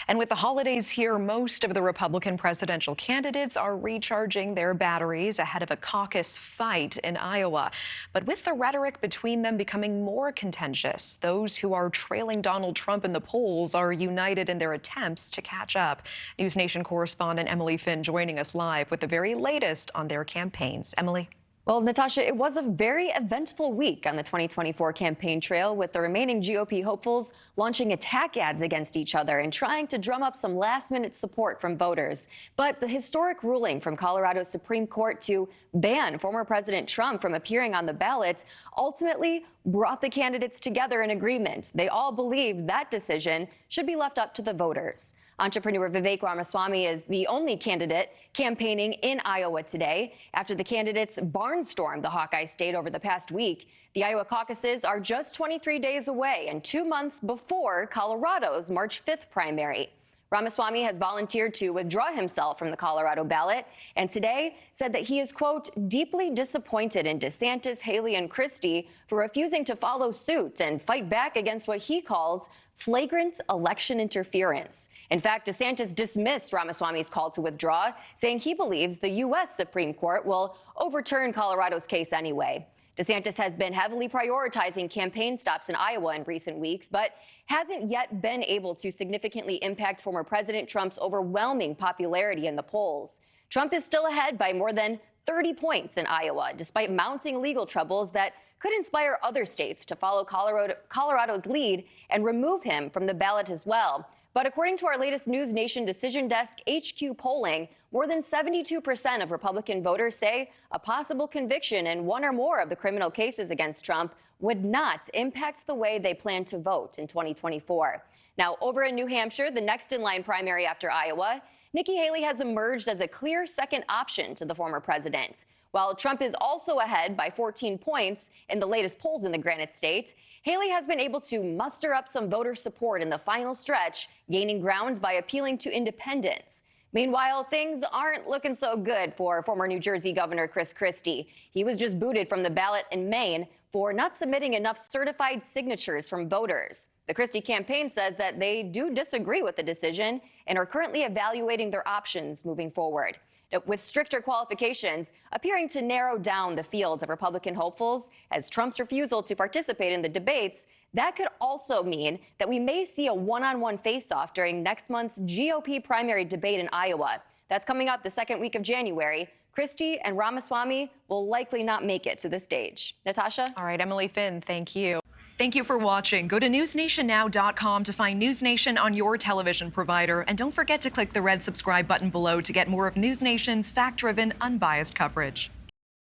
And with the holidays here, most of the Republican presidential candidates are recharging their batteries ahead of a caucus fight in Iowa. But with the rhetoric between them becoming more contentious, those who are trailing Donald Trump in the polls are united in their attempts to catch up. NewsNation correspondent Emily Finn joining us live with the very latest on their campaigns. Emily. Well, Natasha, it was a very eventful week on the 2024 campaign trail, with the remaining GOP hopefuls launching attack ads against each other and trying to drum up some last-minute support from voters. But the historic ruling from Colorado's Supreme Court to ban former President Trump from appearing on the ballot ultimately brought the candidates together in agreement. They all believe that decision should be left up to the voters. Entrepreneur Vivek Ramaswamy is the only candidate campaigning in Iowa today after the candidates barnstormed the Hawkeye state over the past week. The Iowa caucuses are just 23 days away and 2 months before Colorado's March 5th primary. Ramaswamy has volunteered to withdraw himself from the Colorado ballot and today said that he is, quote, deeply disappointed in DeSantis, Haley, and Christie for refusing to follow suit and fight back against what he calls flagrant election interference. In fact, DeSantis dismissed Ramaswamy's call to withdraw, saying he believes the U.S. Supreme Court will overturn Colorado's case anyway. DeSantis has been heavily prioritizing campaign stops in Iowa in recent weeks, but hasn't yet been able to significantly impact former President Trump's overwhelming popularity in the polls. Trump is still ahead by more than 30 points in Iowa, despite mounting legal troubles that could inspire other states to follow Colorado's lead and remove him from the ballot as well. But according to our latest NewsNation Decision Desk HQ polling, more than 72% of Republican voters say a possible conviction in one or more of the criminal cases against Trump would not impact the way they plan to vote in 2024. Now, over in New Hampshire, the next in line primary after Iowa, Nikki Haley has emerged as a clear second option to the former president. While Trump is also ahead by 14 points in the latest polls in the Granite State, Haley has been able to muster up some voter support in the final stretch, gaining ground by appealing to independents. Meanwhile, things aren't looking so good for former New Jersey Governor Christie. He was just booted from the ballot in Maine for not submitting enough certified signatures from voters. The Christie campaign says that they do disagree with the decision and are currently evaluating their options moving forward, with stricter qualifications appearing to narrow down the field of Republican hopefuls as Trump's refusal to participate in the debates. That could also mean that we may see a one-on-one face-off during next month's GOP primary debate in Iowa. That's coming up the second week of January. Christie and Ramaswamy will likely not make it to the stage. Natasha? All right, Emily Finn, thank you. Thank you for watching. Go to newsnationnow.com to find NewsNation on your television provider. And don't forget to click the red subscribe button below to get more of NewsNation's fact-driven, unbiased coverage.